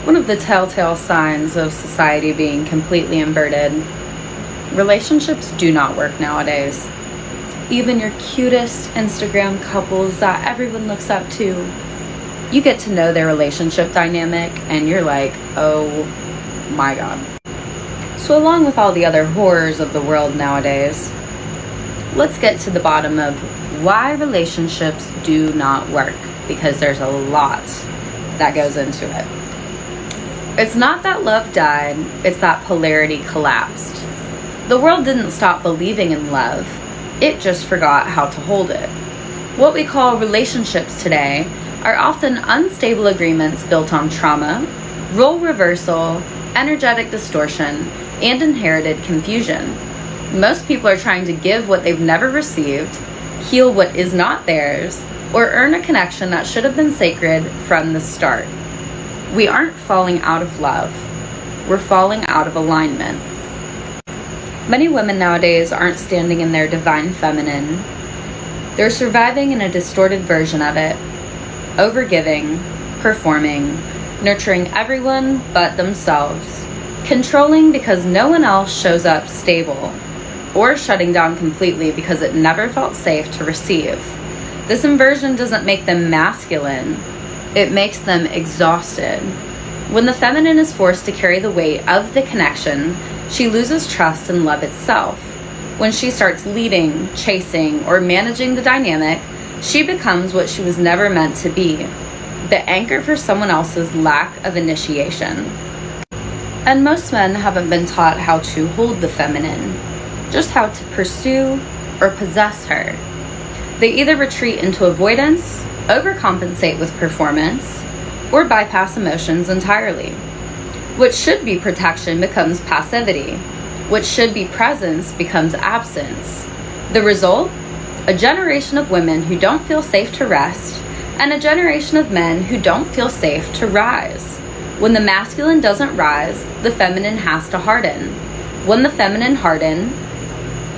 One of the telltale signs of society being completely inverted. Relationships do not work nowadays. Even your cutest Instagram couples that everyone looks up to, you get to know their relationship dynamic and you're like, oh my God. So along with all the other horrors of the world nowadays, let's get to the bottom of why relationships do not work, because there's a lot that goes into it. It's not that love died, it's that polarity collapsed. The world didn't stop believing in love, it just forgot how to hold it. What we call relationships today are often unstable agreements built on trauma, role reversal, energetic distortion, and inherited confusion. Most people are trying to give what they've never received, heal what is not theirs, or earn a connection that should have been sacred from the start. We aren't falling out of love, we're falling out of alignment. Many women nowadays aren't standing in their divine feminine. They're surviving in a distorted version of it, overgiving, performing, nurturing everyone but themselves, controlling because no one else shows up stable, or shutting down completely because it never felt safe to receive. This inversion doesn't make them masculine, it makes them exhausted. When the feminine is forced to carry the weight of the connection, she loses trust in love itself. When she starts leading, chasing, or managing the dynamic, she becomes what she was never meant to be, the anchor for someone else's lack of initiation. And most men haven't been taught how to hold the feminine, just how to pursue or possess her. They either retreat into avoidance, overcompensate with performance, or bypass emotions entirely. What should be protection becomes passivity. What should be presence becomes absence. The result? A generation of women who don't feel safe to rest, and a generation of men who don't feel safe to rise. When the masculine doesn't rise, the feminine has to harden. When the feminine hardens,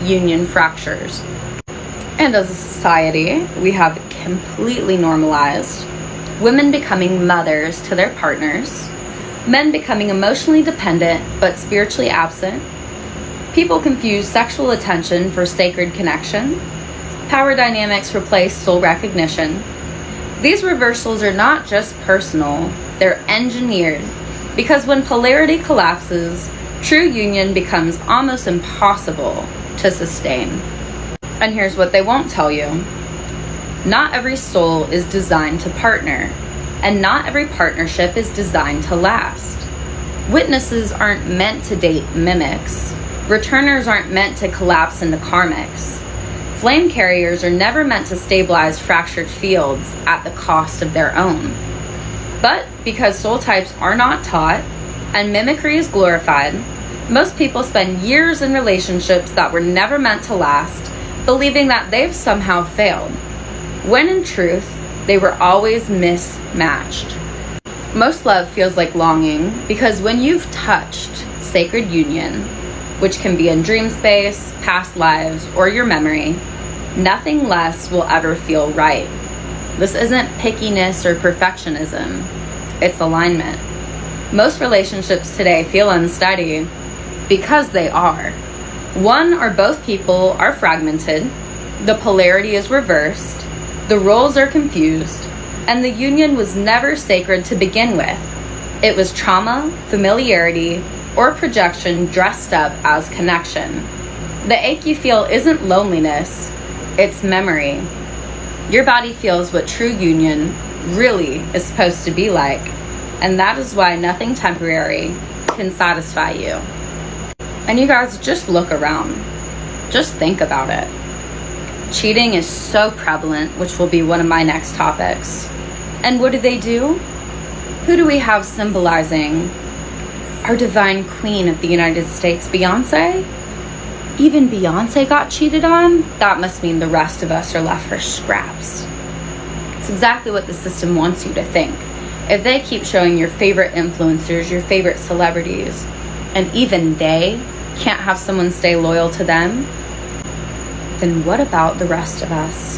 union fractures. And as a society, we have completely normalized women becoming mothers to their partners, men becoming emotionally dependent but spiritually absent. People confuse sexual attention for sacred connection. Power dynamics replace soul recognition. These reversals are not just personal, they're engineered, because when polarity collapses, true union becomes almost impossible to sustain. And here's what they won't tell you. Not every soul is designed to partner, and not every partnership is designed to last. Witnesses aren't meant to date mimics. Returners aren't meant to collapse into karmics. Flame carriers are never meant to stabilize fractured fields at the cost of their own. But because soul types are not taught, and mimicry is glorified, most people spend years in relationships that were never meant to last, believing that they've somehow failed, when in truth, they were always mismatched. Most love feels like longing because when you've touched sacred union, which can be in dream space, past lives, or your memory, nothing less will ever feel right. This isn't pickiness or perfectionism, it's alignment. Most relationships today feel unsteady because they are. One or both people are fragmented, the polarity is reversed, the roles are confused, and the union was never sacred to begin with. It was trauma, familiarity, or projection dressed up as connection. The ache you feel isn't loneliness, it's memory. Your body feels what true union really is supposed to be like, and that is why nothing temporary can satisfy you. And you guys, just look around. Just think about it. Cheating is so prevalent, which will be one of my next topics. And what do? Who do we have symbolizing our divine queen of the United States, Beyonce? Even Beyonce got cheated on? That must mean the rest of us are left for scraps. It's exactly what the system wants you to think. If they keep showing your favorite influencers, your favorite celebrities, and even they can't have someone stay loyal to them, then what about the rest of us?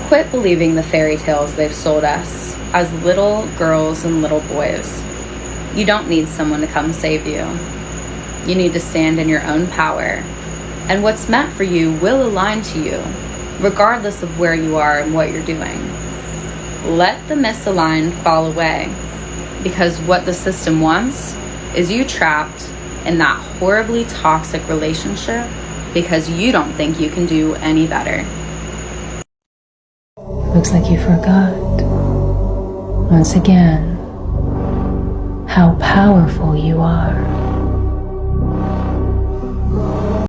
Quit believing the fairy tales they've sold us as little girls and little boys. You don't need someone to come save you. You need to stand in your own power, and what's meant for you will align to you, regardless of where you are and what you're doing. Let the misaligned fall away, because what the system wants is you trapped in that horribly toxic relationship because you don't think you can do any better. Looks like you forgot, once again, how powerful you are.